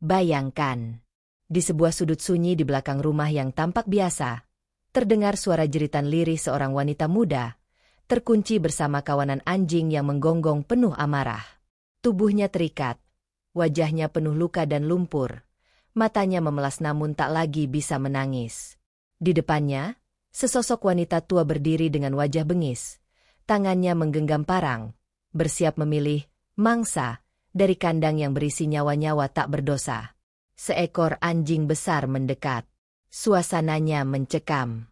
Bayangkan, di sebuah sudut sunyi di belakang rumah yang tampak biasa, terdengar suara jeritan lirih seorang wanita muda, terkunci bersama kawanan anjing yang menggonggong penuh amarah. Tubuhnya terikat, wajahnya penuh luka dan lumpur, matanya memelas namun tak lagi bisa menangis. Di depannya, sesosok wanita tua berdiri dengan wajah bengis, tangannya menggenggam parang, bersiap memilih mangsa dari kandang yang berisi nyawa-nyawa tak berdosa. Seekor anjing besar mendekat. Suasananya mencekam.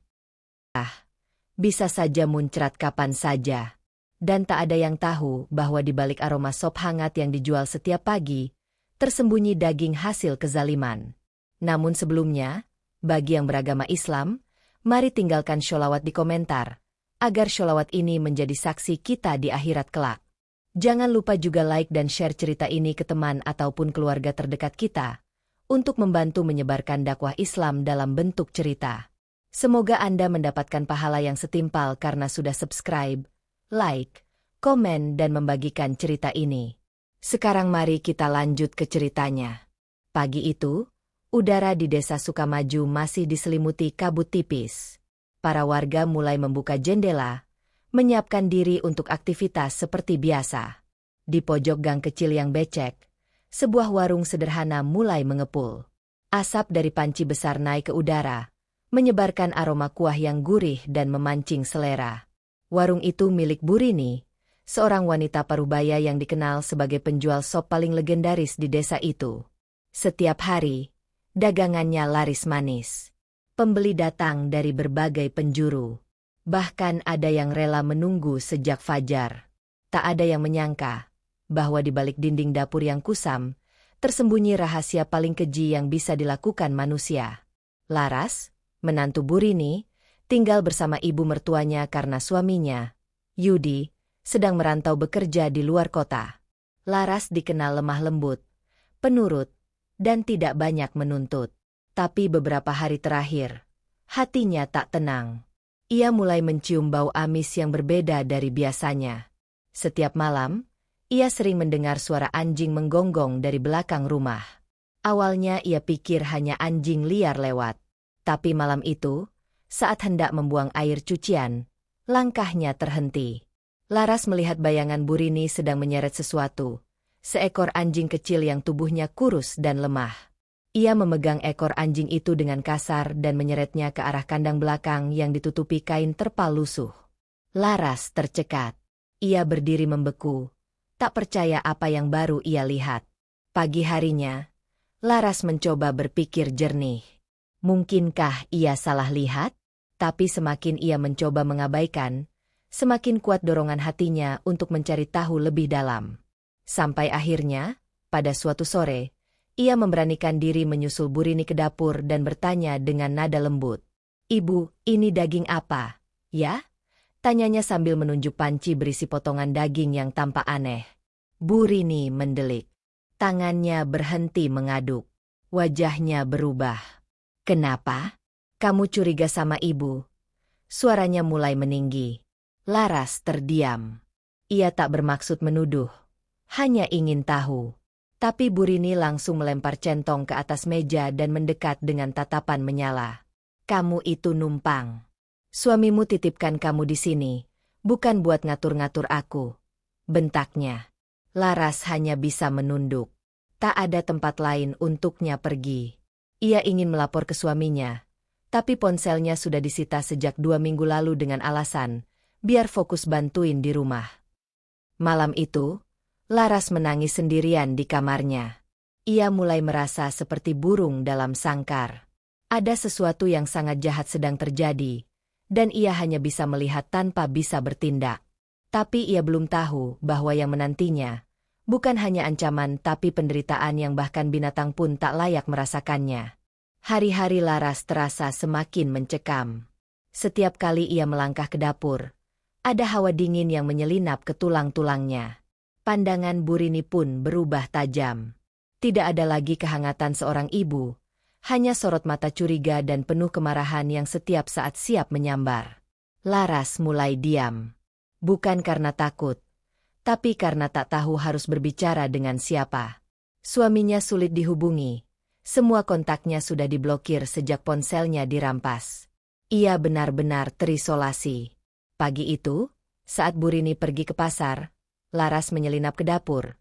Bisa saja muncrat kapan saja. Dan tak ada yang tahu bahwa di balik aroma sop hangat yang dijual setiap pagi, tersembunyi daging hasil kezaliman. Namun sebelumnya, bagi yang beragama Islam, mari tinggalkan sholawat di komentar, agar sholawat ini menjadi saksi kita di akhirat kelak. Jangan lupa juga like dan share cerita ini ke teman ataupun keluarga terdekat kita, untuk membantu menyebarkan dakwah Islam dalam bentuk cerita. Semoga Anda mendapatkan pahala yang setimpal karena sudah subscribe, like, komen dan membagikan cerita ini. Sekarang mari kita lanjut ke ceritanya. Pagi itu, udara di desa Sukamaju masih diselimuti kabut tipis. Para warga mulai membuka jendela, menyiapkan diri untuk aktivitas seperti biasa. Di pojok gang kecil yang becek, sebuah warung sederhana mulai mengepul. Asap dari panci besar naik ke udara, menyebarkan aroma kuah yang gurih dan memancing selera. Warung itu milik Bu Rini, seorang wanita parubaya yang dikenal sebagai penjual sop paling legendaris di desa itu. Setiap hari, dagangannya laris manis. Pembeli datang dari berbagai penjuru. Bahkan ada yang rela menunggu sejak fajar. Tak ada yang menyangka bahwa di balik dinding dapur yang kusam, tersembunyi rahasia paling keji yang bisa dilakukan manusia. Laras, menantu Bu Rini, tinggal bersama ibu mertuanya karena suaminya, Yudi, sedang merantau bekerja di luar kota. Laras dikenal lemah lembut, penurut, dan tidak banyak menuntut. Tapi beberapa hari terakhir, hatinya tak tenang. Ia mulai mencium bau amis yang berbeda dari biasanya. Setiap malam, ia sering mendengar suara anjing menggonggong dari belakang rumah. Awalnya ia pikir hanya anjing liar lewat. Tapi malam itu, saat hendak membuang air cucian, langkahnya terhenti. Laras melihat bayangan Bu Rini sedang menyeret sesuatu. Seekor anjing kecil yang tubuhnya kurus dan lemah. Ia memegang ekor anjing itu dengan kasar dan menyeretnya ke arah kandang belakang yang ditutupi kain terpal lusuh. Laras tercekat. Ia berdiri membeku, tak percaya apa yang baru ia lihat. Pagi harinya, Laras mencoba berpikir jernih. Mungkinkah ia salah lihat? Tapi semakin ia mencoba mengabaikan, semakin kuat dorongan hatinya untuk mencari tahu lebih dalam. Sampai akhirnya, pada suatu sore, ia memberanikan diri menyusul Bu Rini ke dapur dan bertanya dengan nada lembut. "Ibu, ini daging apa, ya?" Tanyanya sambil menunjuk panci berisi potongan daging yang tampak aneh. Bu Rini mendelik. Tangannya berhenti mengaduk. Wajahnya berubah. "Kenapa? Kamu curiga sama ibu?" Suaranya mulai meninggi. Laras terdiam. Ia tak bermaksud menuduh. Hanya ingin tahu. Tapi Bu Rini langsung melempar centong ke atas meja dan mendekat dengan tatapan menyala. "Kamu itu numpang. Suamimu titipkan kamu di sini, bukan buat ngatur-ngatur aku," bentaknya. Laras hanya bisa menunduk. Tak ada tempat lain untuknya pergi. Ia ingin melapor ke suaminya, tapi ponselnya sudah disita sejak 2 minggu lalu dengan alasan, biar fokus bantuin di rumah. Malam itu, Laras menangis sendirian di kamarnya. Ia mulai merasa seperti burung dalam sangkar. Ada sesuatu yang sangat jahat sedang terjadi, dan ia hanya bisa melihat tanpa bisa bertindak. Tapi ia belum tahu bahwa yang menantinya bukan hanya ancaman tapi penderitaan yang bahkan binatang pun tak layak merasakannya. Hari-hari Laras terasa semakin mencekam. Setiap kali ia melangkah ke dapur, ada hawa dingin yang menyelinap ke tulang-tulangnya. Pandangan Bu Rini pun berubah tajam. Tidak ada lagi kehangatan seorang ibu, hanya sorot mata curiga dan penuh kemarahan yang setiap saat siap menyambar. Laras mulai diam. Bukan karena takut, tapi karena tak tahu harus berbicara dengan siapa. Suaminya sulit dihubungi. Semua kontaknya sudah diblokir sejak ponselnya dirampas. Ia benar-benar terisolasi. Pagi itu, saat Burini pergi ke pasar, Laras menyelinap ke dapur,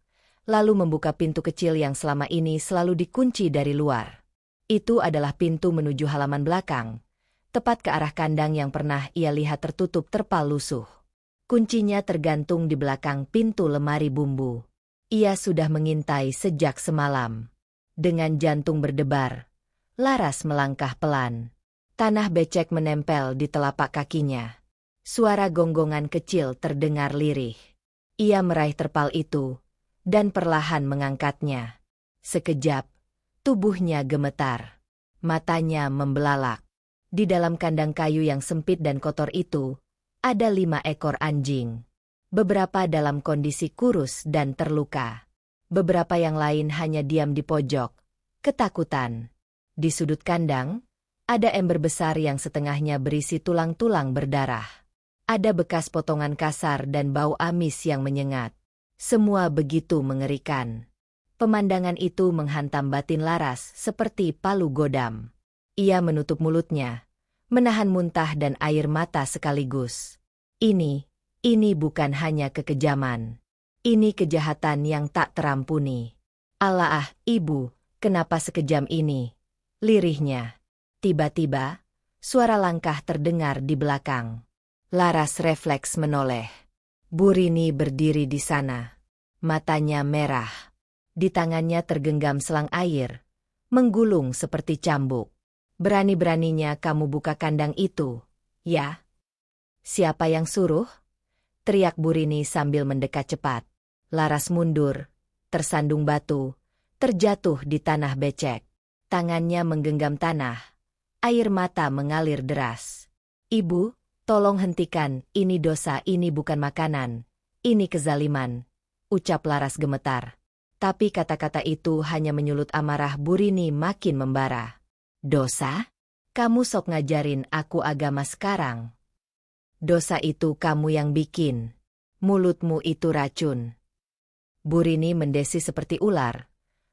lalu membuka pintu kecil yang selama ini selalu dikunci dari luar. Itu adalah pintu menuju halaman belakang, tepat ke arah kandang yang pernah ia lihat tertutup terpal lusuh. Kuncinya tergantung di belakang pintu lemari bumbu. Ia sudah mengintai sejak semalam. Dengan jantung berdebar, Laras melangkah pelan. Tanah becek menempel di telapak kakinya. Suara gonggongan kecil terdengar lirih. Ia meraih terpal itu, dan perlahan mengangkatnya. Sekejap, tubuhnya gemetar. Matanya membelalak. Di dalam kandang kayu yang sempit dan kotor itu, ada 5 ekor anjing. Beberapa dalam kondisi kurus dan terluka. Beberapa yang lain hanya diam di pojok, ketakutan. Di sudut kandang, ada ember besar yang setengahnya berisi tulang-tulang berdarah. Ada bekas potongan kasar dan bau amis yang menyengat. Semua begitu mengerikan. Pemandangan itu menghantam batin Laras seperti palu godam. Ia menutup mulutnya, menahan muntah dan air mata sekaligus. Ini bukan hanya kekejaman. Ini kejahatan yang tak terampuni. Allah, ibu, kenapa sekejam ini? Lirihnya. Tiba-tiba, suara langkah terdengar di belakang. Laras refleks menoleh. Burini berdiri di sana. Matanya merah. Di tangannya tergenggam selang air, menggulung seperti cambuk. Berani-beraninya kamu buka kandang itu, ya? Siapa yang suruh? Teriak Burini sambil mendekat cepat. Laras mundur, tersandung batu, terjatuh di tanah becek. Tangannya menggenggam tanah. Air mata mengalir deras. Ibu, tolong hentikan, ini dosa, ini bukan makanan. Ini kezaliman, ucap Laras gemetar. Tapi kata-kata itu hanya menyulut amarah Burini makin membara. Dosa? Kamu sok ngajarin aku agama sekarang. Dosa itu kamu yang bikin. Mulutmu itu racun. Burini mendesi seperti ular,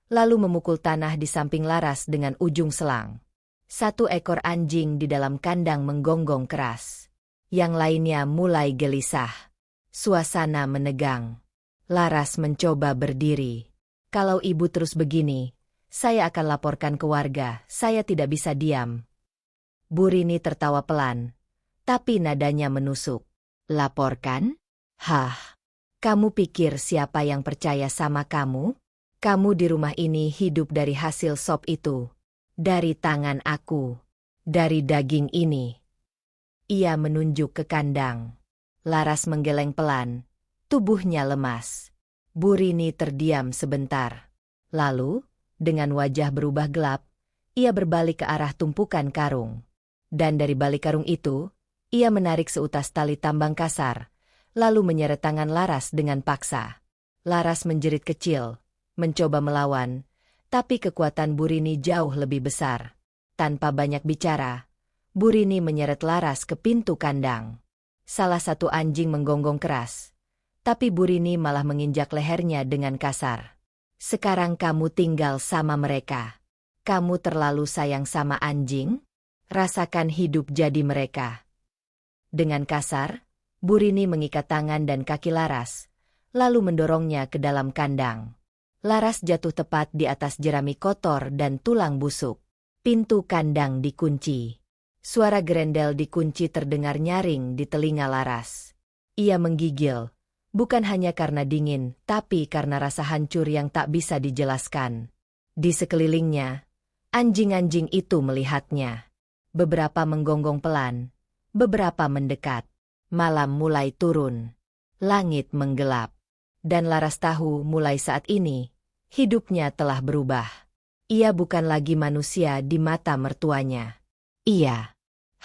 lalu memukul tanah di samping Laras dengan ujung selang. 1 ekor anjing di dalam kandang menggonggong keras. Yang lainnya mulai gelisah. Suasana menegang. Laras mencoba berdiri. Kalau ibu terus begini, saya akan laporkan ke warga, saya tidak bisa diam. Burini tertawa pelan, tapi nadanya menusuk. Laporkan? Hah? Kamu pikir siapa yang percaya sama kamu? Kamu di rumah ini hidup dari hasil sop itu. Dari tangan aku. Dari daging ini. Ia menunjuk ke kandang. Laras menggeleng pelan. Tubuhnya lemas. Burini terdiam sebentar. Lalu, dengan wajah berubah gelap, ia berbalik ke arah tumpukan karung. Dan dari balik karung itu, ia menarik seutas tali tambang kasar, lalu menyeret tangan Laras dengan paksa. Laras menjerit kecil, mencoba melawan, tapi kekuatan Burini jauh lebih besar. Tanpa banyak bicara, Burini menyeret Laras ke pintu kandang. Salah satu anjing menggonggong keras, tapi Burini malah menginjak lehernya dengan kasar. Sekarang kamu tinggal sama mereka. Kamu terlalu sayang sama anjing? Rasakan hidup jadi mereka. Dengan kasar, Burini mengikat tangan dan kaki Laras, lalu mendorongnya ke dalam kandang. Laras jatuh tepat di atas jerami kotor dan tulang busuk. Pintu kandang dikunci. Suara gerendel dikunci terdengar nyaring di telinga Laras. Ia menggigil, bukan hanya karena dingin, tapi karena rasa hancur yang tak bisa dijelaskan. Di sekelilingnya, anjing-anjing itu melihatnya. Beberapa menggonggong pelan, beberapa mendekat. Malam mulai turun. Langit menggelap. Dan Laras tahu mulai saat ini, hidupnya telah berubah. Ia bukan lagi manusia di mata mertuanya. Ia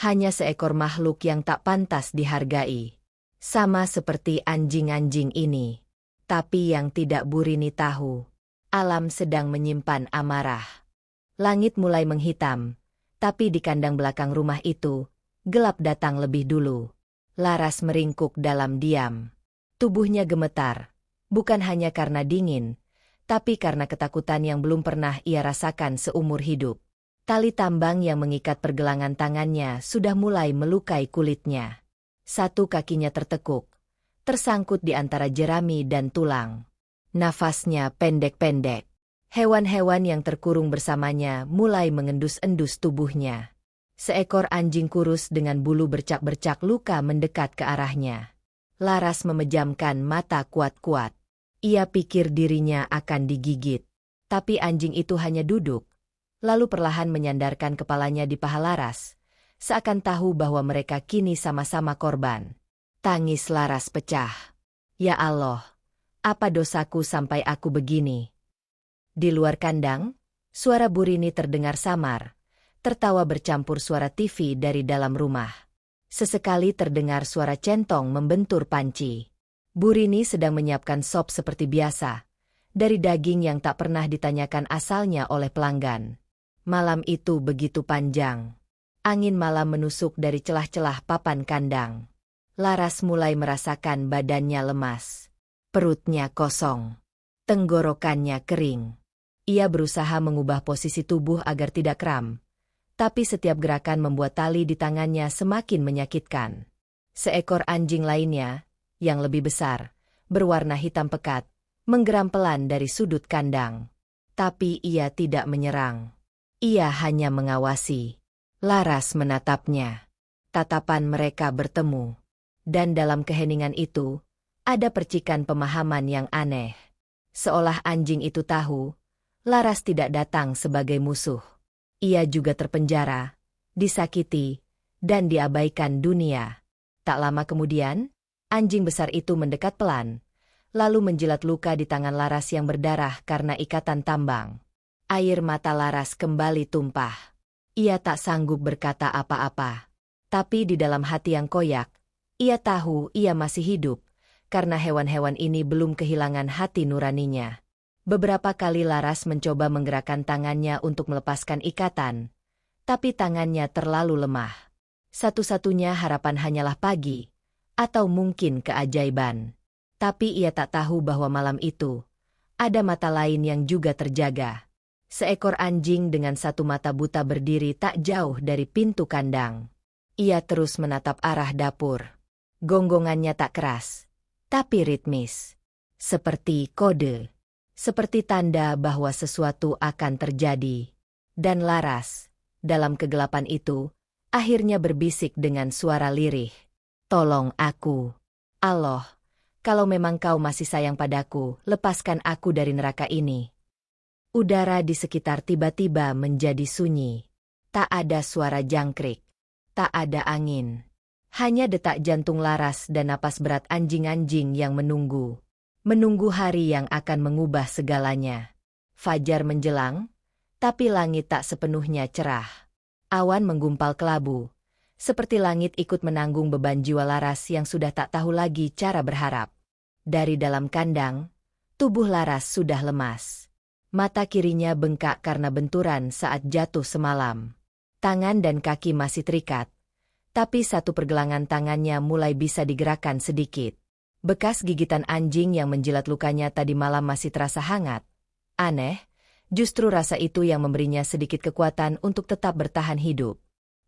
hanya seekor makhluk yang tak pantas dihargai. Sama seperti anjing-anjing ini. Tapi yang tidak Burini tahu, alam sedang menyimpan amarah. Langit mulai menghitam, tapi di kandang belakang rumah itu, gelap datang lebih dulu. Laras meringkuk dalam diam. Tubuhnya gemetar, bukan hanya karena dingin, tapi karena ketakutan yang belum pernah ia rasakan seumur hidup. Tali tambang yang mengikat pergelangan tangannya sudah mulai melukai kulitnya. Satu kakinya tertekuk, tersangkut di antara jerami dan tulang. Nafasnya pendek-pendek. Hewan-hewan yang terkurung bersamanya mulai mengendus-endus tubuhnya. Seekor anjing kurus dengan bulu bercak-bercak luka mendekat ke arahnya. Laras memejamkan mata kuat-kuat. Ia pikir dirinya akan digigit. Tapi anjing itu hanya duduk, lalu perlahan menyandarkan kepalanya di paha Laras, seakan tahu bahwa mereka kini sama-sama korban. Tangis Laras pecah. Ya Allah, apa dosaku sampai aku begini? Di luar kandang, suara Burini terdengar samar, tertawa bercampur suara TV dari dalam rumah. Sesekali terdengar suara centong membentur panci. Burini sedang menyiapkan sop seperti biasa, dari daging yang tak pernah ditanyakan asalnya oleh pelanggan. Malam itu begitu panjang. Angin malam menusuk dari celah-celah papan kandang. Laras mulai merasakan badannya lemas. Perutnya kosong. Tenggorokannya kering. Ia berusaha mengubah posisi tubuh agar tidak kram. Tapi setiap gerakan membuat tali di tangannya semakin menyakitkan. Seekor anjing lainnya, yang lebih besar, berwarna hitam pekat, menggeram pelan dari sudut kandang. Tapi ia tidak menyerang. Ia hanya mengawasi. Laras menatapnya. Tatapan mereka bertemu. Dan dalam keheningan itu, ada percikan pemahaman yang aneh. Seolah anjing itu tahu, Laras tidak datang sebagai musuh. Ia juga terpenjara, disakiti, dan diabaikan dunia. Tak lama kemudian, anjing besar itu mendekat pelan, lalu menjilat luka di tangan Laras yang berdarah karena ikatan tambang. Air mata Laras kembali tumpah. Ia tak sanggup berkata apa-apa. Tapi di dalam hati yang koyak, ia tahu ia masih hidup, karena hewan-hewan ini belum kehilangan hati nuraninya. Beberapa kali Laras mencoba menggerakkan tangannya untuk melepaskan ikatan, tapi tangannya terlalu lemah. Satu-satunya harapan hanyalah pagi, atau mungkin keajaiban. Tapi ia tak tahu bahwa malam itu, ada mata lain yang juga terjaga. Seekor anjing dengan satu mata buta berdiri tak jauh dari pintu kandang. Ia terus menatap arah dapur. Gonggongannya tak keras, tapi ritmis. Seperti kode. Seperti tanda bahwa sesuatu akan terjadi. Dan Laras, dalam kegelapan itu, akhirnya berbisik dengan suara lirih. Tolong aku. Allah, kalau memang kau masih sayang padaku, lepaskan aku dari neraka ini. Udara di sekitar tiba-tiba menjadi sunyi. Tak ada suara jangkrik. Tak ada angin. Hanya detak jantung Laras dan napas berat anjing-anjing yang menunggu. Menunggu hari yang akan mengubah segalanya. Fajar menjelang, tapi langit tak sepenuhnya cerah. Awan menggumpal kelabu, seperti langit ikut menanggung beban jiwa Laras yang sudah tak tahu lagi cara berharap. Dari dalam kandang, tubuh Laras sudah lemas. Mata kirinya bengkak karena benturan saat jatuh semalam. Tangan dan kaki masih terikat, tapi satu pergelangan tangannya mulai bisa digerakkan sedikit. Bekas gigitan anjing yang menjilat lukanya tadi malam masih terasa hangat. Aneh, justru rasa itu yang memberinya sedikit kekuatan untuk tetap bertahan hidup.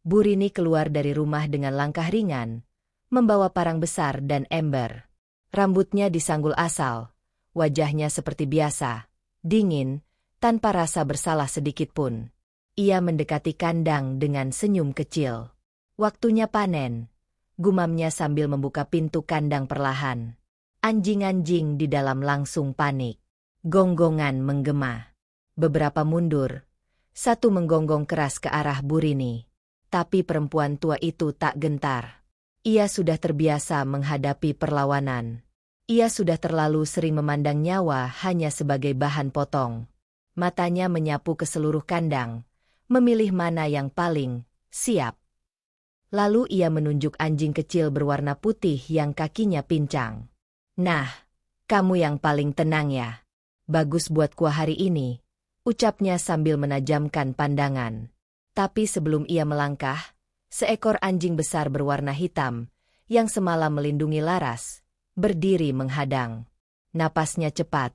Burini keluar dari rumah dengan langkah ringan, membawa parang besar dan ember. Rambutnya disanggul asal, wajahnya seperti biasa, dingin, tanpa rasa bersalah sedikit pun. Ia mendekati kandang dengan senyum kecil. Waktunya panen. Gumamnya sambil membuka pintu kandang perlahan. Anjing-anjing di dalam langsung panik. Gonggongan menggema. Beberapa mundur. Satu menggonggong keras ke arah Burini. Tapi perempuan tua itu tak gentar. Ia sudah terbiasa menghadapi perlawanan. Ia sudah terlalu sering memandang nyawa hanya sebagai bahan potong. Matanya menyapu ke seluruh kandang, memilih mana yang paling siap. Lalu ia menunjuk anjing kecil berwarna putih yang kakinya pincang. Nah, kamu yang paling tenang ya. Bagus buat kuah hari ini, ucapnya sambil menajamkan pandangan. Tapi sebelum ia melangkah, seekor anjing besar berwarna hitam, yang semalam melindungi Laras, berdiri menghadang. Napasnya cepat,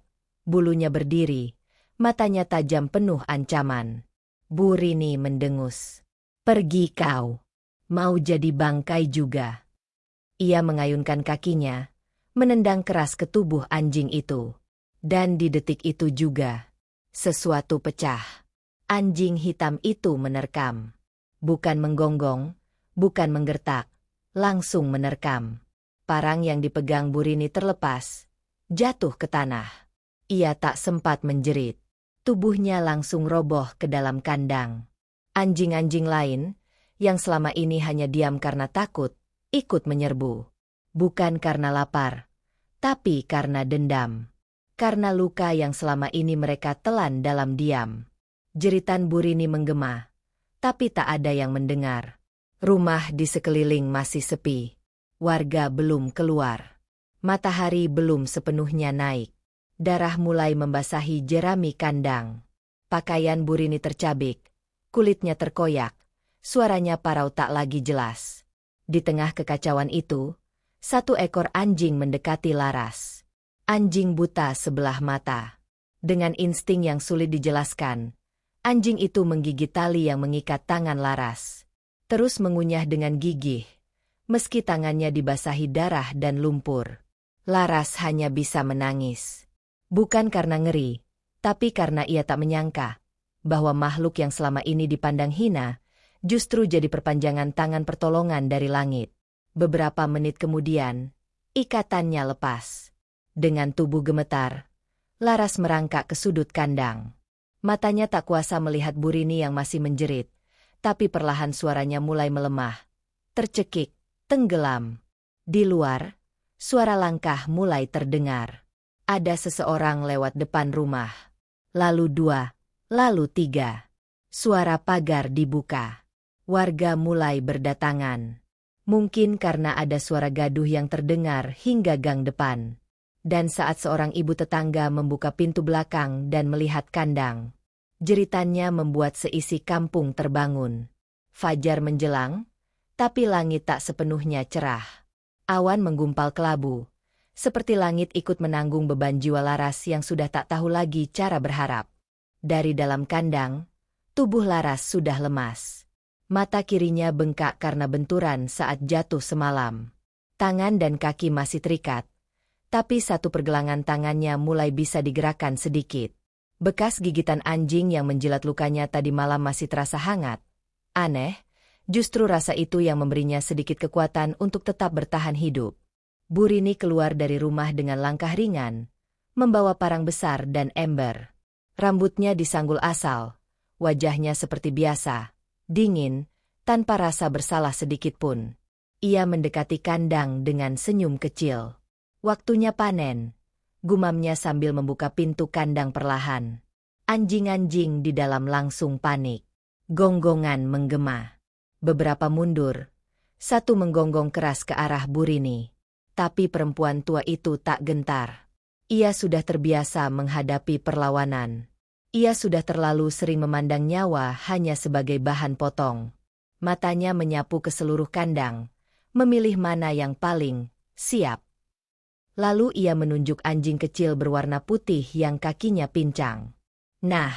Bulunya berdiri, matanya tajam penuh ancaman. Bu Rini mendengus. Pergi kau. Mau jadi bangkai juga. Ia mengayunkan kakinya, menendang keras ke tubuh anjing itu. Dan di detik itu juga, sesuatu pecah. Anjing hitam itu menerkam. Bukan menggonggong, bukan menggertak, langsung menerkam. Parang yang dipegang Bu Rini terlepas, jatuh ke tanah. Ia tak sempat menjerit. Tubuhnya langsung roboh ke dalam kandang. Anjing-anjing lain, yang selama ini hanya diam karena takut, ikut menyerbu. Bukan karena lapar, tapi karena dendam. Karena luka yang selama ini mereka telan dalam diam. Jeritan Bu Rini menggema, tapi tak ada yang mendengar. Rumah di sekeliling masih sepi. Warga belum keluar. Matahari belum sepenuhnya naik. Darah mulai membasahi jerami kandang. Pakaian Bu Rini tercabik, kulitnya terkoyak, suaranya parau tak lagi jelas. Di tengah kekacauan itu, satu ekor anjing mendekati Laras. Anjing buta sebelah mata. Dengan insting yang sulit dijelaskan, anjing itu menggigit tali yang mengikat tangan Laras. Terus mengunyah dengan gigih, meski tangannya dibasahi darah dan lumpur. Laras hanya bisa menangis. Bukan karena ngeri, tapi karena ia tak menyangka bahwa makhluk yang selama ini dipandang hina justru jadi perpanjangan tangan pertolongan dari langit. Beberapa menit kemudian, ikatannya lepas. Dengan tubuh gemetar, Laras merangkak ke sudut kandang. Matanya tak kuasa melihat Bu Rini yang masih menjerit, tapi perlahan suaranya mulai melemah, tercekik, tenggelam. Di luar, suara langkah mulai terdengar. Ada seseorang lewat depan rumah. Lalu dua, lalu tiga. Suara pagar dibuka. Warga mulai berdatangan. Mungkin karena ada suara gaduh yang terdengar hingga gang depan. Dan saat seorang ibu tetangga membuka pintu belakang dan melihat kandang, jeritannya membuat seisi kampung terbangun. Fajar menjelang, tapi langit tak sepenuhnya cerah. Awan menggumpal kelabu. Seperti langit ikut menanggung beban jiwa Laras yang sudah tak tahu lagi cara berharap. Dari dalam kandang, tubuh Laras sudah lemas. Mata kirinya bengkak karena benturan saat jatuh semalam. Tangan dan kaki masih terikat, tapi satu pergelangan tangannya mulai bisa digerakkan sedikit. Bekas gigitan anjing yang menjilat lukanya tadi malam masih terasa hangat. Aneh, justru rasa itu yang memberinya sedikit kekuatan untuk tetap bertahan hidup. Bu Rini keluar dari rumah dengan langkah ringan, membawa parang besar dan ember. Rambutnya disanggul asal, wajahnya seperti biasa, dingin, tanpa rasa bersalah sedikit pun. Ia mendekati kandang dengan senyum kecil. Waktunya panen, gumamnya sambil membuka pintu kandang perlahan. Anjing-anjing di dalam langsung panik. Gonggongan menggema. Beberapa mundur, satu menggonggong keras ke arah Bu Rini. Tapi perempuan tua itu tak gentar. Ia sudah terbiasa menghadapi perlawanan. Ia sudah terlalu sering memandang nyawa hanya sebagai bahan potong. Matanya menyapu ke seluruh kandang, memilih mana yang paling siap. Lalu ia menunjuk anjing kecil berwarna putih yang kakinya pincang. Nah,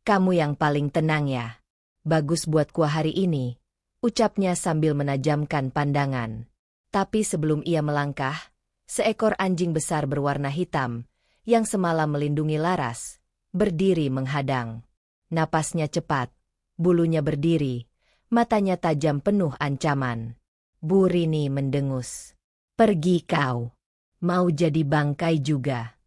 kamu yang paling tenang ya. Bagus buat kuah hari ini, ucapnya sambil menajamkan pandangan. Tapi sebelum ia melangkah, seekor anjing besar berwarna hitam, yang semalam melindungi Laras, berdiri menghadang. Napasnya cepat, bulunya berdiri, matanya tajam penuh ancaman. Bu Rini mendengus. Pergi kau. Mau jadi bangkai juga.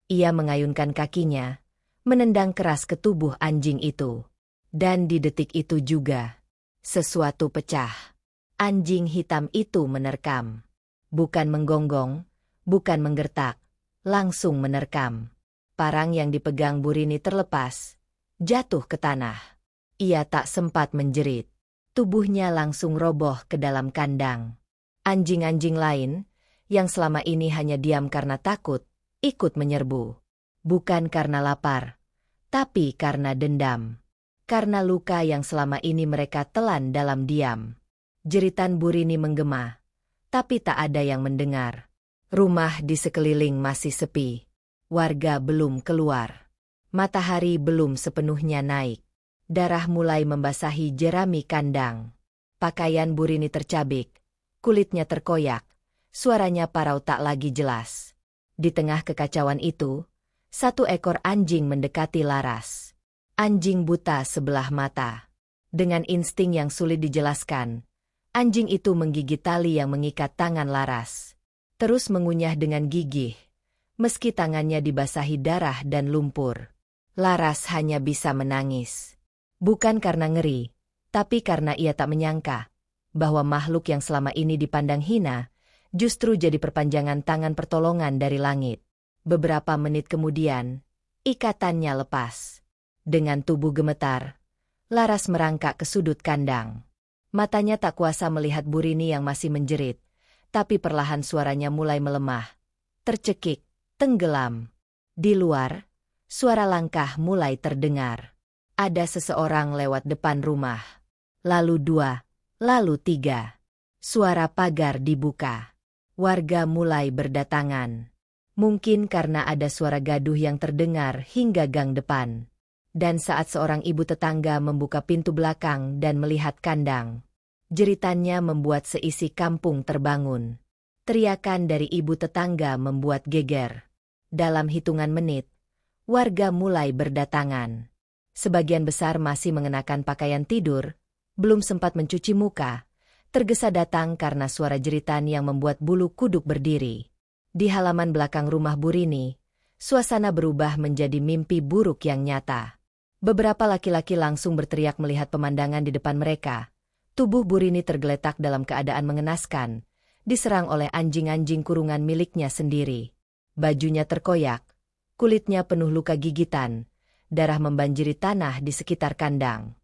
Ia mengayunkan kakinya, menendang keras ke tubuh anjing itu. Dan di detik itu juga, sesuatu pecah. Anjing hitam itu menerkam. Bukan menggonggong, bukan menggertak, langsung menerkam. Parang yang dipegang Bu Rini terlepas, jatuh ke tanah. Ia tak sempat menjerit. Tubuhnya langsung roboh ke dalam kandang. Anjing-anjing lain, yang selama ini hanya diam karena takut, ikut menyerbu. Bukan karena lapar, tapi karena dendam. Karena luka yang selama ini mereka telan dalam diam. Jeritan Bu Rini menggema, tapi tak ada yang mendengar. Rumah di sekeliling masih sepi. Warga belum keluar. Matahari belum sepenuhnya naik. Darah mulai membasahi jerami kandang. Pakaian Burini tercabik. Kulitnya terkoyak. Suaranya parau tak lagi jelas. Di tengah kekacauan itu, satu ekor anjing mendekati Laras. Anjing buta sebelah mata. Dengan insting yang sulit dijelaskan, anjing itu menggigit tali yang mengikat tangan Laras. Terus mengunyah dengan gigih. Meski tangannya dibasahi darah dan lumpur. Laras hanya bisa menangis. Bukan karena ngeri, tapi karena ia tak menyangka bahwa makhluk yang selama ini dipandang hina justru jadi perpanjangan tangan pertolongan dari langit. Beberapa menit kemudian, ikatannya lepas. Dengan tubuh gemetar, Laras merangkak ke sudut kandang. Matanya tak kuasa melihat Burini yang masih menjerit, tapi perlahan suaranya mulai melemah. Tercekik, tenggelam. Di luar, suara langkah mulai terdengar. Ada seseorang lewat depan rumah. Lalu 2, lalu 3. Suara pagar dibuka. Warga mulai berdatangan. Mungkin karena ada suara gaduh yang terdengar hingga gang depan. Dan saat seorang ibu tetangga membuka pintu belakang dan melihat kandang, jeritannya membuat seisi kampung terbangun. Teriakan dari ibu tetangga membuat geger. Dalam hitungan menit, warga mulai berdatangan. Sebagian besar masih mengenakan pakaian tidur, belum sempat mencuci muka, tergesa datang karena suara jeritan yang membuat bulu kuduk berdiri. Di halaman belakang rumah Burini, suasana berubah menjadi mimpi buruk yang nyata. Beberapa laki-laki langsung berteriak melihat pemandangan di depan mereka. Tubuh Burini tergeletak dalam keadaan mengenaskan, diserang oleh anjing-anjing kurungan miliknya sendiri. Bajunya terkoyak, kulitnya penuh luka gigitan, darah membanjiri tanah di sekitar kandang.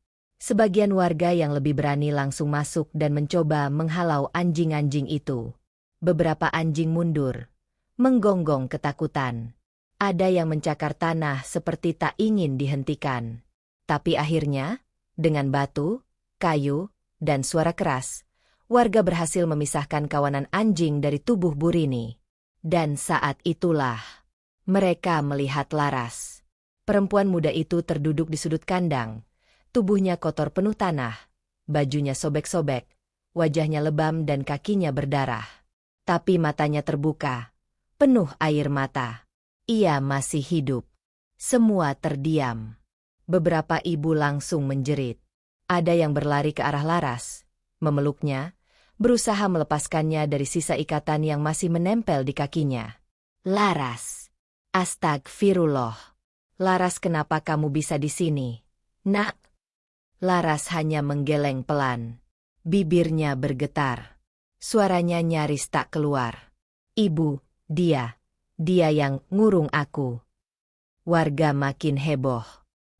Sebagian warga yang lebih berani langsung masuk dan mencoba menghalau anjing-anjing itu. Beberapa anjing mundur, menggonggong ketakutan. Ada yang mencakar tanah seperti tak ingin dihentikan. Tapi akhirnya, dengan batu, kayu, dan suara keras, warga berhasil memisahkan kawanan anjing dari tubuh Burini. Dan saat itulah, mereka melihat Laras. Perempuan muda itu terduduk di sudut kandang. Tubuhnya kotor penuh tanah, bajunya sobek-sobek, wajahnya lebam dan kakinya berdarah. Tapi matanya terbuka, penuh air mata. Ia masih hidup. Semua terdiam. Beberapa ibu langsung menjerit. Ada yang berlari ke arah Laras, memeluknya, berusaha melepaskannya dari sisa ikatan yang masih menempel di kakinya. Laras. Astagfirullah. Laras, kenapa kamu bisa di sini? Nak. Laras hanya menggeleng pelan. Bibirnya bergetar. Suaranya nyaris tak keluar. Ibu, dia yang ngurung aku. Warga makin heboh.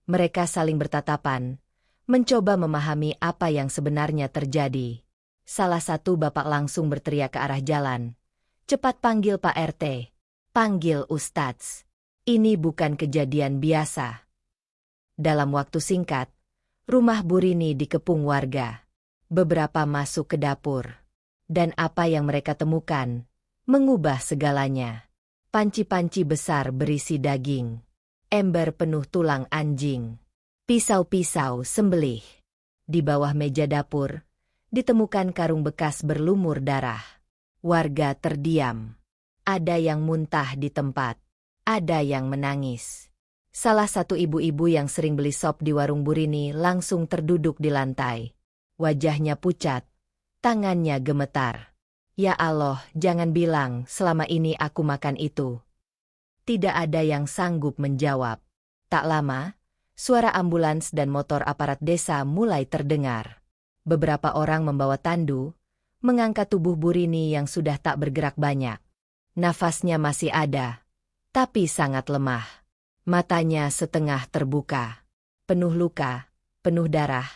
Mereka saling bertatapan, mencoba memahami apa yang sebenarnya terjadi. Salah satu bapak langsung berteriak ke arah jalan. Cepat panggil Pak RT. Panggil Ustadz. Ini bukan kejadian biasa. Dalam waktu singkat, rumah Burini dikepung warga. Beberapa masuk ke dapur. Dan apa yang mereka temukan mengubah segalanya. Panci-panci besar berisi daging. Ember penuh tulang anjing. Pisau-pisau sembelih. Di bawah meja dapur, ditemukan karung bekas berlumur darah. Warga terdiam. Ada yang muntah di tempat. Ada yang menangis. Salah satu ibu-ibu yang sering beli sop di warung Burini langsung terduduk di lantai. Wajahnya pucat, tangannya gemetar. Ya Allah, jangan bilang selama ini aku makan itu. Tidak ada yang sanggup menjawab. Tak lama, suara ambulans dan motor aparat desa mulai terdengar. Beberapa orang membawa tandu, mengangkat tubuh Burini yang sudah tak bergerak banyak. Nafasnya masih ada, tapi sangat lemah. Matanya setengah terbuka. Penuh luka, penuh darah,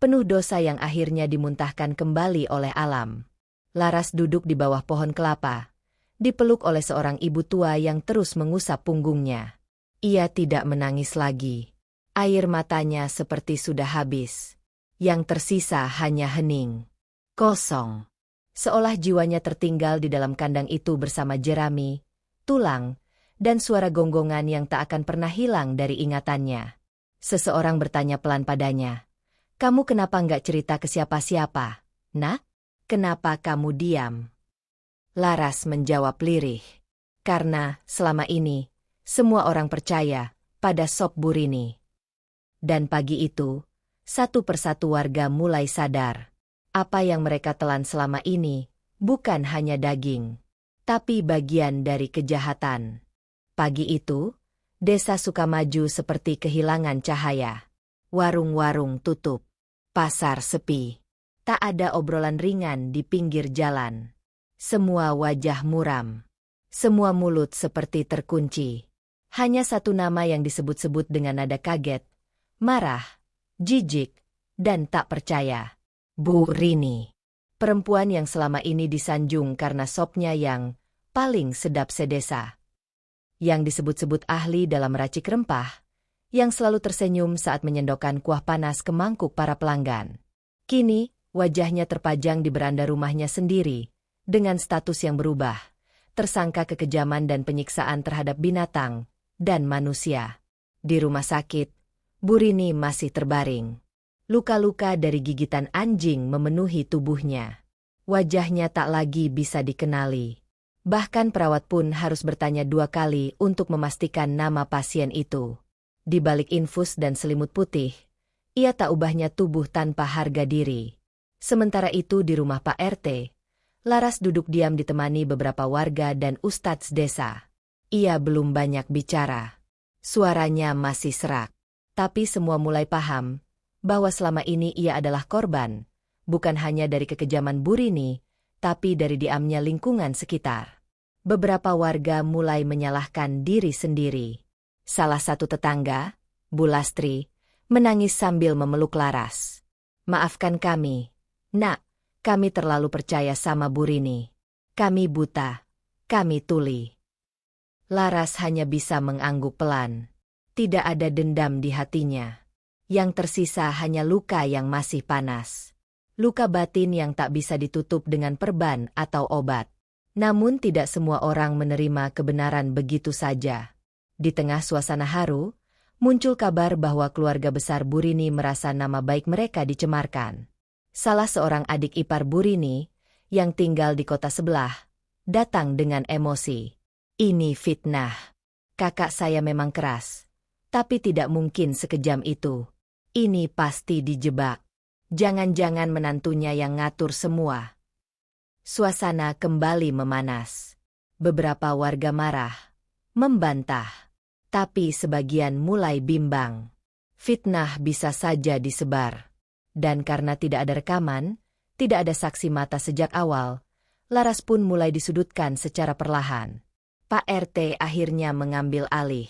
penuh dosa yang akhirnya dimuntahkan kembali oleh alam. Laras duduk di bawah pohon kelapa, dipeluk oleh seorang ibu tua yang terus mengusap punggungnya. Ia tidak menangis lagi. Air matanya seperti sudah habis. Yang tersisa hanya hening. Kosong. Seolah jiwanya tertinggal di dalam kandang itu bersama jerami, tulang, dan suara gonggongan yang tak akan pernah hilang dari ingatannya. Seseorang bertanya pelan padanya, "Kamu kenapa nggak cerita ke siapa-siapa, Nak? Kenapa kamu diam?" Laras menjawab lirih, "Karena, selama ini, semua orang percaya pada sop Burini." Dan pagi itu, satu persatu warga mulai sadar. Apa yang mereka telan selama ini, bukan hanya daging, tapi bagian dari kejahatan. Pagi itu, desa Sukamaju seperti kehilangan cahaya. Warung-warung tutup, pasar sepi. Tak ada obrolan ringan di pinggir jalan. Semua wajah muram. Semua mulut seperti terkunci. Hanya satu nama yang disebut-sebut dengan nada kaget, marah, jijik, dan tak percaya. Burini. Perempuan yang selama ini disanjung karena sopnya yang paling sedap sedesa. Yang disebut-sebut ahli dalam meracik rempah, yang selalu tersenyum saat menyendokkan kuah panas ke mangkuk para pelanggan. Kini, wajahnya terpajang di beranda rumahnya sendiri, dengan status yang berubah, tersangka kekejaman dan penyiksaan terhadap binatang dan manusia. Di rumah sakit, Burini masih terbaring. Luka-luka dari gigitan anjing memenuhi tubuhnya. Wajahnya tak lagi bisa dikenali. Bahkan perawat pun harus bertanya 2 kali untuk memastikan nama pasien itu. Di balik infus dan selimut putih, ia tak ubahnya tubuh tanpa harga diri. Sementara itu di rumah Pak RT, Laras duduk diam ditemani beberapa warga dan ustadz desa. Ia belum banyak bicara. Suaranya masih serak. Tapi semua mulai paham bahwa selama ini ia adalah korban, bukan hanya dari kekejaman Burini, tapi dari diamnya lingkungan sekitar. Beberapa warga mulai menyalahkan diri sendiri. Salah satu tetangga, Bu Lastri, menangis sambil memeluk Laras. "Maafkan kami, Nak, kami terlalu percaya sama Burini. Kami buta, kami tuli." Laras hanya bisa mengangguk pelan. Tidak ada dendam di hatinya. Yang tersisa hanya luka yang masih panas. Luka batin yang tak bisa ditutup dengan perban atau obat. Namun tidak semua orang menerima kebenaran begitu saja. Di tengah suasana haru, muncul kabar bahwa keluarga besar Burini merasa nama baik mereka dicemarkan. Salah seorang adik ipar Burini, yang tinggal di kota sebelah, datang dengan emosi. "Ini fitnah. Kakak saya memang keras, tapi tidak mungkin sekejam itu. Ini pasti dijebak. Jangan-jangan menantunya yang ngatur semua." Suasana kembali memanas. Beberapa warga marah, membantah, tapi sebagian mulai bimbang. Fitnah bisa saja disebar. Dan karena tidak ada rekaman, tidak ada saksi mata sejak awal, Laras pun mulai disudutkan secara perlahan. Pak RT akhirnya mengambil alih.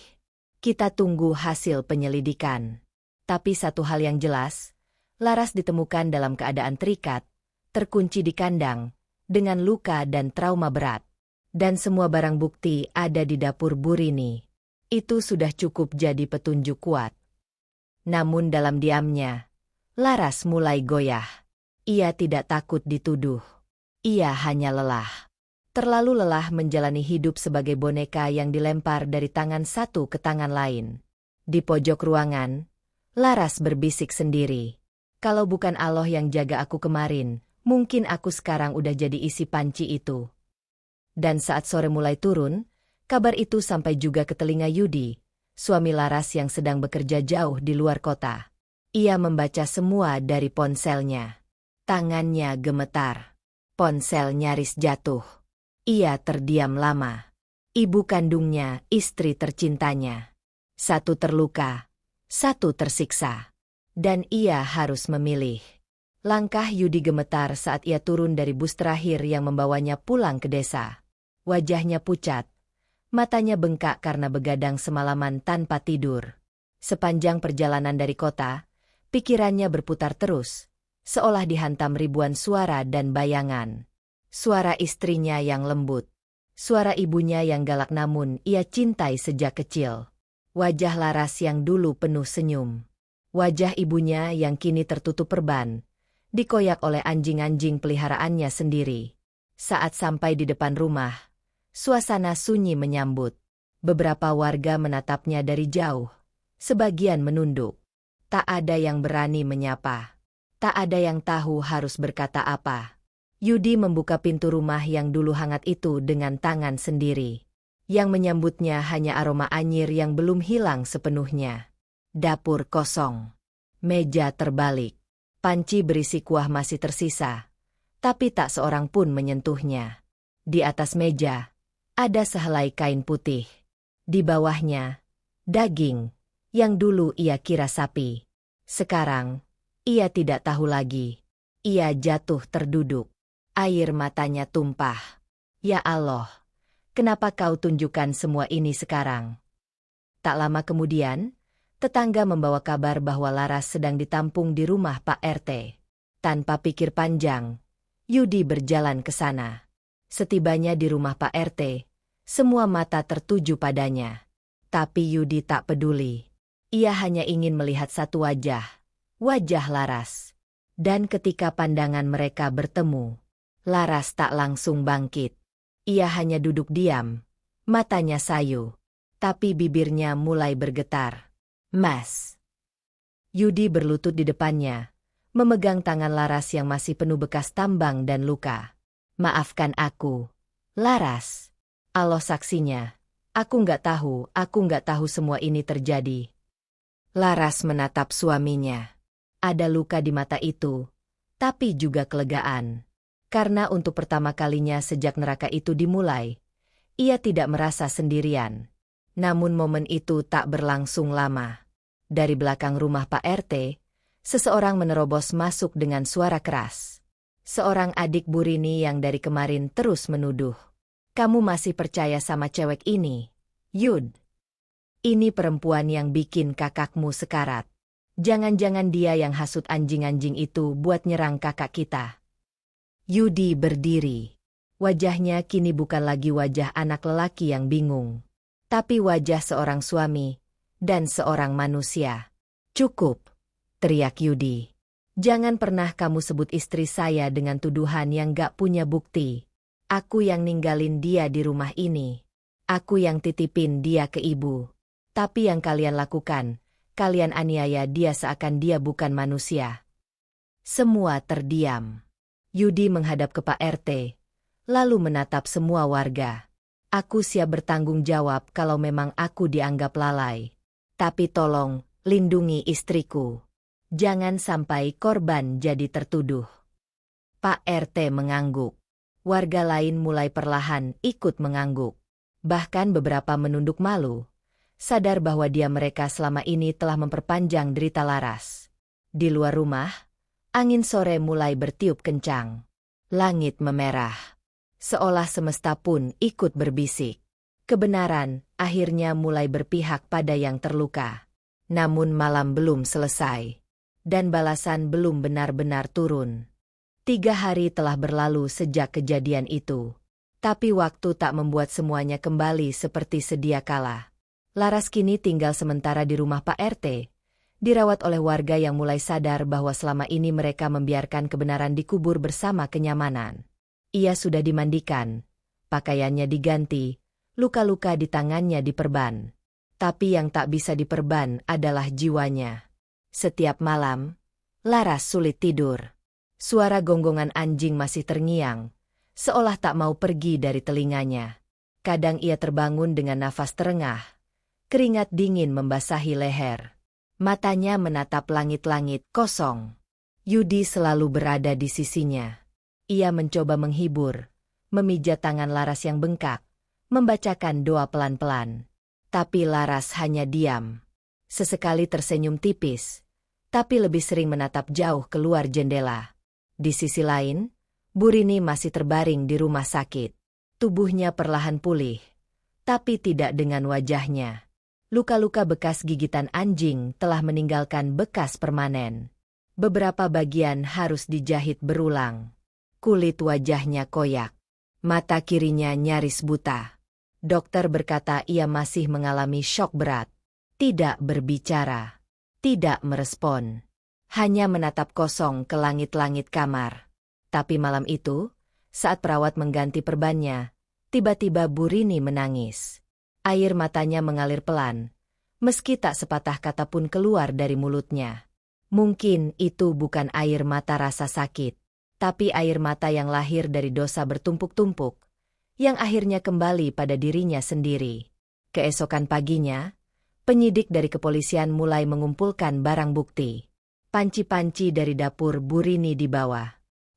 "Kita tunggu hasil penyelidikan." Tapi satu hal yang jelas, Laras ditemukan dalam keadaan terikat, terkunci di kandang, dengan luka dan trauma berat. Dan semua barang bukti ada di dapur Burini. Itu sudah cukup jadi petunjuk kuat. Namun dalam diamnya, Laras mulai goyah. Ia tidak takut dituduh. Ia hanya lelah. Terlalu lelah menjalani hidup sebagai boneka yang dilempar dari tangan satu ke tangan lain. Di pojok ruangan, Laras berbisik sendiri. "Kalau bukan Allah yang jaga aku kemarin, mungkin aku sekarang udah jadi isi panci itu." Dan saat sore mulai turun, kabar itu sampai juga ke telinga Yudi, suami Laras yang sedang bekerja jauh di luar kota. Ia membaca semua dari ponselnya. Tangannya gemetar. Ponsel nyaris jatuh. Ia terdiam lama. Ibu kandungnya, istri tercintanya. Satu terluka, satu tersiksa. Dan ia harus memilih. Langkah Yudi gemetar saat ia turun dari bus terakhir yang membawanya pulang ke desa. Wajahnya pucat. Matanya bengkak karena begadang semalaman tanpa tidur. Sepanjang perjalanan dari kota, pikirannya berputar terus, seolah dihantam ribuan suara dan bayangan. Suara istrinya yang lembut. Suara ibunya yang galak namun ia cintai sejak kecil. Wajah Laras yang dulu penuh senyum. Wajah ibunya yang kini tertutup perban, dikoyak oleh anjing-anjing peliharaannya sendiri. Saat sampai di depan rumah, suasana sunyi menyambut. Beberapa warga menatapnya dari jauh. Sebagian menunduk. Tak ada yang berani menyapa. Tak ada yang tahu harus berkata apa. Yudi membuka pintu rumah yang dulu hangat itu dengan tangan sendiri. Yang menyambutnya hanya aroma anyir yang belum hilang sepenuhnya. Dapur kosong. Meja terbalik. Panci berisi kuah masih tersisa. Tapi tak seorang pun menyentuhnya. Di atas meja, ada sehelai kain putih. Di bawahnya, daging, yang dulu ia kira sapi. Sekarang, ia tidak tahu lagi. Ia jatuh terduduk. Air matanya tumpah. Ya Allah, kenapa kau tunjukkan semua ini sekarang? Tak lama kemudian, tetangga membawa kabar bahwa Laras sedang ditampung di rumah Pak RT. Tanpa pikir panjang, Yudi berjalan ke sana. Setibanya di rumah Pak RT, semua mata tertuju padanya. Tapi Yudi tak peduli. Ia hanya ingin melihat satu wajah. Wajah Laras. Dan ketika pandangan mereka bertemu, Laras tak langsung bangkit. Ia hanya duduk diam. Matanya sayu. Tapi bibirnya mulai bergetar. Mas. Yudi berlutut di depannya, memegang tangan Laras yang masih penuh bekas tambang dan luka. Maafkan aku, Laras. Allah saksinya. Aku nggak tahu semua ini terjadi. Laras menatap suaminya. Ada luka di mata itu, tapi juga kelegaan. Karena untuk pertama kalinya sejak neraka itu dimulai, ia tidak merasa sendirian. Namun momen itu tak berlangsung lama. Dari belakang rumah Pak RT, seseorang menerobos masuk dengan suara keras. Seorang adik Bu Rini yang dari kemarin terus menuduh. Kamu masih percaya sama cewek ini, Yud? Ini perempuan yang bikin kakakmu sekarat. Jangan-jangan dia yang hasut anjing-anjing itu buat nyerang kakak kita. Yudi berdiri. Wajahnya kini bukan lagi wajah anak lelaki yang bingung, tapi wajah seorang suami dan seorang manusia. Cukup, teriak Yudi. Jangan pernah kamu sebut istri saya dengan tuduhan yang gak punya bukti. Aku yang ninggalin dia di rumah ini. Aku yang titipin dia ke ibu. Tapi yang kalian lakukan, kalian aniaya dia seakan dia bukan manusia. Semua terdiam. Yudi menghadap ke Pak RT, lalu menatap semua warga. Aku siap bertanggung jawab kalau memang aku dianggap lalai. Tapi tolong, lindungi istriku. Jangan sampai korban jadi tertuduh. Pak RT mengangguk. Warga lain mulai perlahan ikut mengangguk. Bahkan beberapa menunduk malu. Sadar bahwa mereka selama ini telah memperpanjang derita Laras. Di luar rumah, angin sore mulai bertiup kencang. Langit memerah. Seolah semesta pun ikut berbisik. Kebenaran akhirnya mulai berpihak pada yang terluka. Namun malam belum selesai. Dan balasan belum benar-benar turun. 3 hari telah berlalu sejak kejadian itu. Tapi waktu tak membuat semuanya kembali seperti sedia kala. Laras kini tinggal sementara di rumah Pak RT. Dirawat oleh warga yang mulai sadar bahwa selama ini mereka membiarkan kebenaran dikubur bersama kenyamanan. Ia sudah dimandikan, pakaiannya diganti, luka-luka di tangannya diperban. Tapi yang tak bisa diperban adalah jiwanya. Setiap malam, Laras sulit tidur. Suara gonggongan anjing masih terngiang, seolah tak mau pergi dari telinganya. Kadang ia terbangun dengan nafas terengah, keringat dingin membasahi leher. Matanya menatap langit-langit kosong. Yudi selalu berada di sisinya. Ia mencoba menghibur, memijat tangan Laras yang bengkak, membacakan doa pelan-pelan. Tapi Laras hanya diam. Sesekali tersenyum tipis, tapi lebih sering menatap jauh keluar jendela. Di sisi lain, Bu Rini masih terbaring di rumah sakit. Tubuhnya perlahan pulih, tapi tidak dengan wajahnya. Luka-luka bekas gigitan anjing telah meninggalkan bekas permanen. Beberapa bagian harus dijahit berulang. Kulit wajahnya koyak. Mata kirinya nyaris buta. Dokter berkata ia masih mengalami syok berat. Tidak berbicara. Tidak merespon. Hanya menatap kosong ke langit-langit kamar. Tapi malam itu, saat perawat mengganti perbannya, tiba-tiba Bu Rini menangis. Air matanya mengalir pelan, meski tak sepatah kata pun keluar dari mulutnya. Mungkin itu bukan air mata rasa sakit, tapi air mata yang lahir dari dosa bertumpuk-tumpuk, yang akhirnya kembali pada dirinya sendiri. Keesokan paginya, penyidik dari kepolisian mulai mengumpulkan barang bukti. Panci-panci dari dapur Bu Rini dibawa.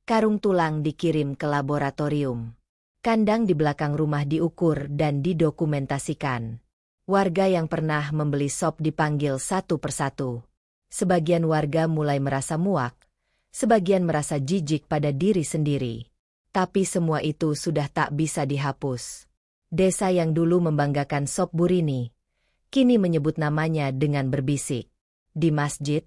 Karung tulang dikirim ke laboratorium. Kandang di belakang rumah diukur dan didokumentasikan. Warga yang pernah membeli sop dipanggil satu persatu. Sebagian warga mulai merasa muak, sebagian merasa jijik pada diri sendiri. Tapi semua itu sudah tak bisa dihapus. Desa yang dulu membanggakan sop Bu Rini, kini menyebut namanya dengan berbisik. Di masjid,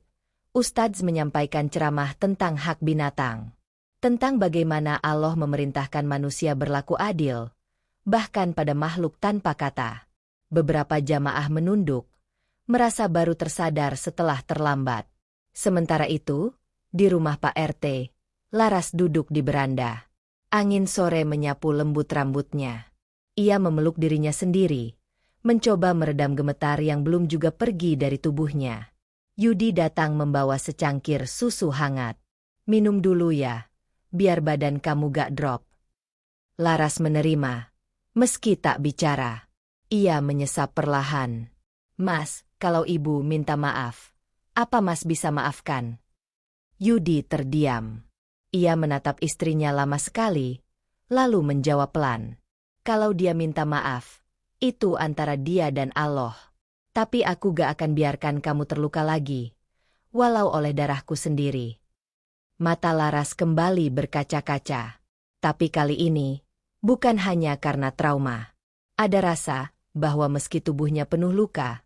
Ustadz menyampaikan ceramah tentang hak binatang. Tentang bagaimana Allah memerintahkan manusia berlaku adil, bahkan pada makhluk tanpa kata. Beberapa jamaah menunduk, merasa baru tersadar setelah terlambat. Sementara itu, di rumah Pak RT, Laras duduk di beranda. Angin sore menyapu lembut rambutnya. Ia memeluk dirinya sendiri, mencoba meredam gemetar yang belum juga pergi dari tubuhnya. Yudi datang membawa secangkir susu hangat. "Minum dulu ya, biar badan kamu gak drop." Laras menerima, meski tak bicara. Ia menyesap perlahan. "Mas, kalau ibu minta maaf, apa mas bisa maafkan?" Yudi terdiam. Ia menatap istrinya lama sekali, lalu menjawab pelan. "Kalau dia minta maaf, itu antara dia dan Allah. Tapi aku gak akan biarkan kamu terluka lagi, walau oleh darahku sendiri." Mata Laras kembali berkaca-kaca. Tapi kali ini, bukan hanya karena trauma. Ada rasa bahwa meski tubuhnya penuh luka,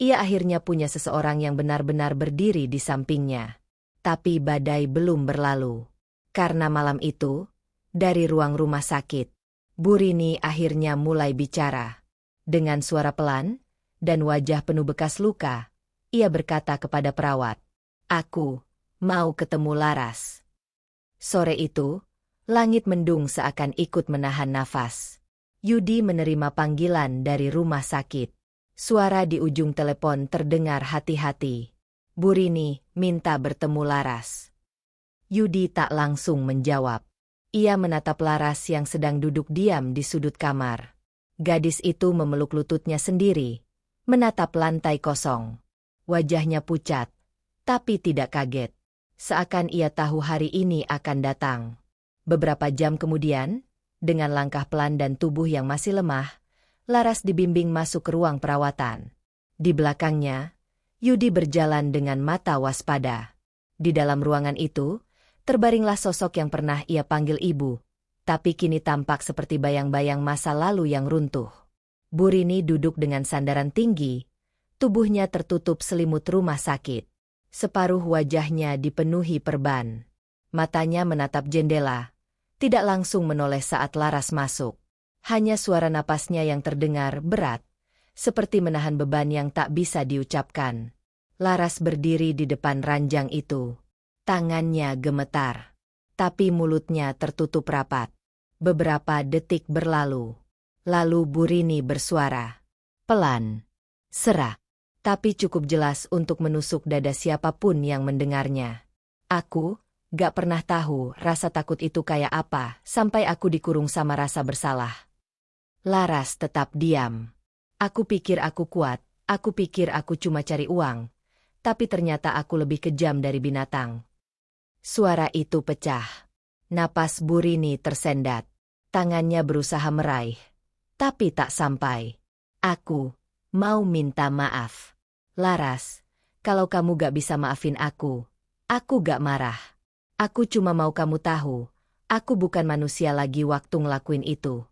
ia akhirnya punya seseorang yang benar-benar berdiri di sampingnya. Tapi badai belum berlalu. Karena malam itu, dari ruang rumah sakit, Bu Rini akhirnya mulai bicara. Dengan suara pelan dan wajah penuh bekas luka, ia berkata kepada perawat, "Aku mau ketemu Laras." Sore itu, langit mendung seakan ikut menahan nafas. Yudi menerima panggilan dari rumah sakit. Suara di ujung telepon terdengar hati-hati. "Bu Rini minta bertemu Laras." Yudi tak langsung menjawab. Ia menatap Laras yang sedang duduk diam di sudut kamar. Gadis itu memeluk lututnya sendiri, menatap lantai kosong. Wajahnya pucat, tapi tidak kaget. Seakan ia tahu hari ini akan datang. Beberapa jam kemudian, dengan langkah pelan dan tubuh yang masih lemah, Laras dibimbing masuk ke ruang perawatan. Di belakangnya, Yudi berjalan dengan mata waspada. Di dalam ruangan itu, terbaringlah sosok yang pernah ia panggil ibu, tapi kini tampak seperti bayang-bayang masa lalu yang runtuh. Bu Rini duduk dengan sandaran tinggi, tubuhnya tertutup selimut rumah sakit. Separuh wajahnya dipenuhi perban. Matanya menatap jendela, tidak langsung menoleh saat Laras masuk. Hanya suara napasnya yang terdengar berat, seperti menahan beban yang tak bisa diucapkan. Laras berdiri di depan ranjang itu. Tangannya gemetar, tapi mulutnya tertutup rapat. Beberapa detik berlalu. Lalu Bu Rini bersuara. Pelan, serak, tapi cukup jelas untuk menusuk dada siapapun yang mendengarnya. "Aku gak pernah tahu rasa takut itu kayak apa sampai aku dikurung sama rasa bersalah." Laras tetap diam. "Aku pikir aku kuat, aku pikir aku cuma cari uang, tapi ternyata aku lebih kejam dari binatang." Suara itu pecah. Napas Bu Rini tersendat. Tangannya berusaha meraih, tapi tak sampai. "Aku mau minta maaf. Laras, kalau kamu gak bisa maafin aku gak marah. Aku cuma mau kamu tahu, aku bukan manusia lagi waktu ngelakuin itu."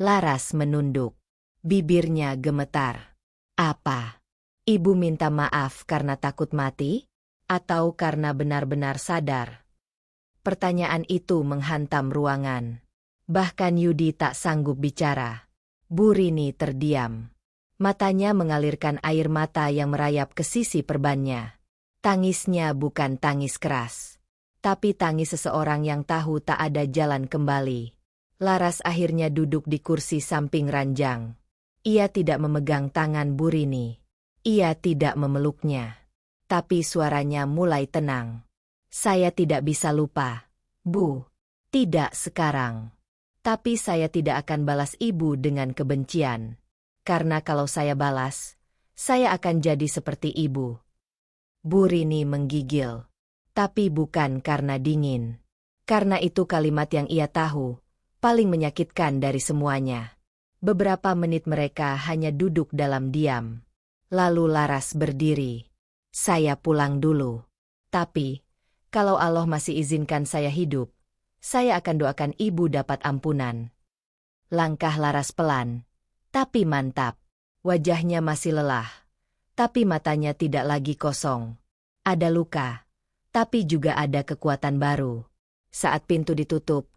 Laras menunduk. Bibirnya gemetar. "Apa? Ibu minta maaf karena takut mati? Atau karena benar-benar sadar?" Pertanyaan itu menghantam ruangan. Bahkan Yudi tak sanggup bicara. Bu Rini terdiam. Matanya mengalirkan air mata yang merayap ke sisi perbannya. Tangisnya bukan tangis keras, tapi tangis seseorang yang tahu tak ada jalan kembali. Laras akhirnya duduk di kursi samping ranjang. Ia tidak memegang tangan Bu Rini. Ia tidak memeluknya. Tapi suaranya mulai tenang. Saya tidak bisa lupa, Bu. Tidak sekarang. Tapi saya tidak akan balas Ibu dengan kebencian. Karena kalau saya balas, saya akan jadi seperti Ibu. Bu Rini menggigil. Tapi bukan karena dingin. Karena itu kalimat yang ia tahu, paling menyakitkan dari semuanya. Beberapa menit mereka hanya duduk dalam diam. Lalu Laras berdiri. Saya pulang dulu. Tapi, kalau Allah masih izinkan saya hidup, saya akan doakan Ibu dapat ampunan. Langkah Laras pelan, tapi mantap. Wajahnya masih lelah, tapi matanya tidak lagi kosong. Ada luka, tapi juga ada kekuatan baru. Saat pintu ditutup,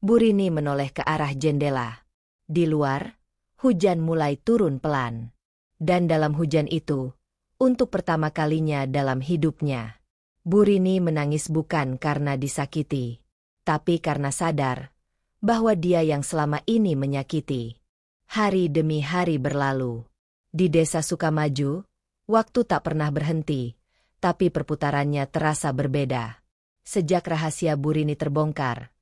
Bu Rini menoleh ke arah jendela. Di luar, hujan mulai turun pelan. Dan dalam hujan itu, untuk pertama kalinya dalam hidupnya, Bu Rini menangis bukan karena disakiti, tapi karena sadar bahwa dia yang selama ini menyakiti. Hari demi hari berlalu. Di desa Sukamaju, waktu tak pernah berhenti, tapi perputarannya terasa berbeda. Sejak rahasia Bu Rini terbongkar,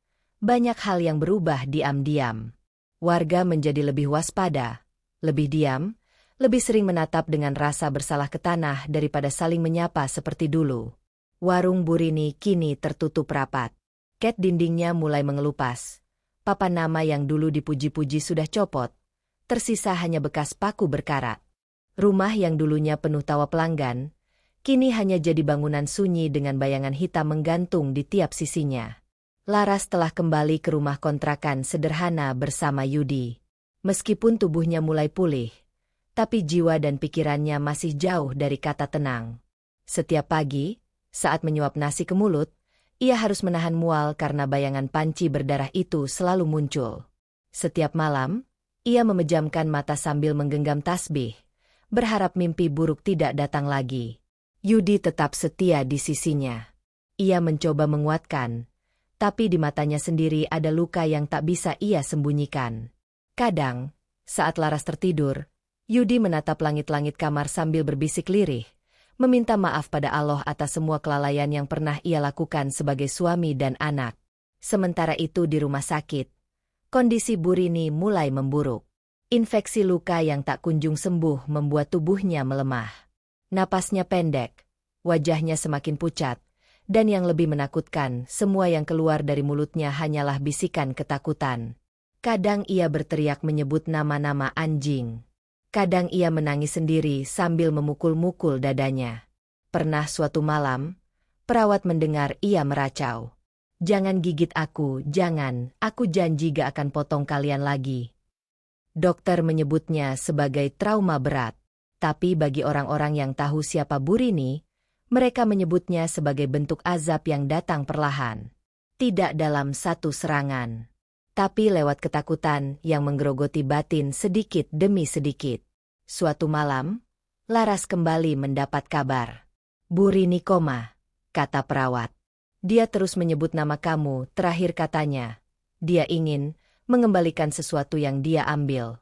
banyak hal yang berubah diam-diam. Warga menjadi lebih waspada, lebih diam, lebih sering menatap dengan rasa bersalah ke tanah daripada saling menyapa seperti dulu. Warung Bu Rini kini tertutup rapat. Cat dindingnya mulai mengelupas. Papan nama yang dulu dipuji-puji sudah copot. Tersisa hanya bekas paku berkarat. Rumah yang dulunya penuh tawa pelanggan, kini hanya jadi bangunan sunyi dengan bayangan hitam menggantung di tiap sisinya. Laras telah kembali ke rumah kontrakan sederhana bersama Yudi. Meskipun tubuhnya mulai pulih, tapi jiwa dan pikirannya masih jauh dari kata tenang. Setiap pagi, saat menyuap nasi ke mulut, ia harus menahan mual karena bayangan panci berdarah itu selalu muncul. Setiap malam, ia memejamkan mata sambil menggenggam tasbih, berharap mimpi buruk tidak datang lagi. Yudi tetap setia di sisinya. Ia mencoba menguatkan, tapi di matanya sendiri ada luka yang tak bisa ia sembunyikan. Kadang, saat Laras tertidur, Yudi menatap langit-langit kamar sambil berbisik lirih, meminta maaf pada Allah atas semua kelalaian yang pernah ia lakukan sebagai suami dan anak. Sementara itu di rumah sakit, kondisi Bu Rini mulai memburuk. Infeksi luka yang tak kunjung sembuh membuat tubuhnya melemah. Napasnya pendek, wajahnya semakin pucat, dan yang lebih menakutkan, semua yang keluar dari mulutnya hanyalah bisikan ketakutan. Kadang ia berteriak menyebut nama-nama anjing. Kadang ia menangis sendiri sambil memukul-mukul dadanya. Pernah suatu malam, perawat mendengar ia meracau. "Jangan gigit aku, jangan, aku janji gak akan potong kalian lagi." Dokter menyebutnya sebagai trauma berat. Tapi bagi orang-orang yang tahu siapa Bu Rini, mereka menyebutnya sebagai bentuk azab yang datang perlahan. Tidak dalam satu serangan, tapi lewat ketakutan yang menggerogoti batin sedikit demi sedikit. Suatu malam, Laras kembali mendapat kabar. "Bu Rini koma," kata perawat. "Dia terus menyebut nama kamu," terakhir katanya. "Dia ingin mengembalikan sesuatu yang dia ambil."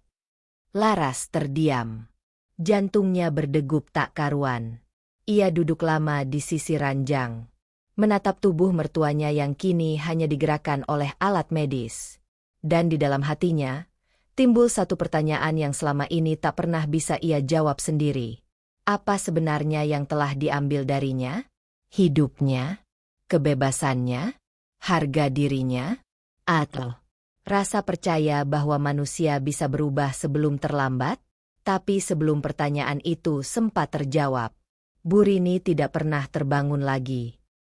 Laras terdiam. Jantungnya berdegup tak karuan. Ia duduk lama di sisi ranjang, menatap tubuh mertuanya yang kini hanya digerakkan oleh alat medis. Dan di dalam hatinya, timbul satu pertanyaan yang selama ini tak pernah bisa ia jawab sendiri. Apa sebenarnya yang telah diambil darinya? Hidupnya? Kebebasannya? Harga dirinya? Atau rasa percaya bahwa manusia bisa berubah sebelum terlambat? Tapi sebelum pertanyaan itu sempat terjawab, Bu Rini tidak pernah terbangun lagi.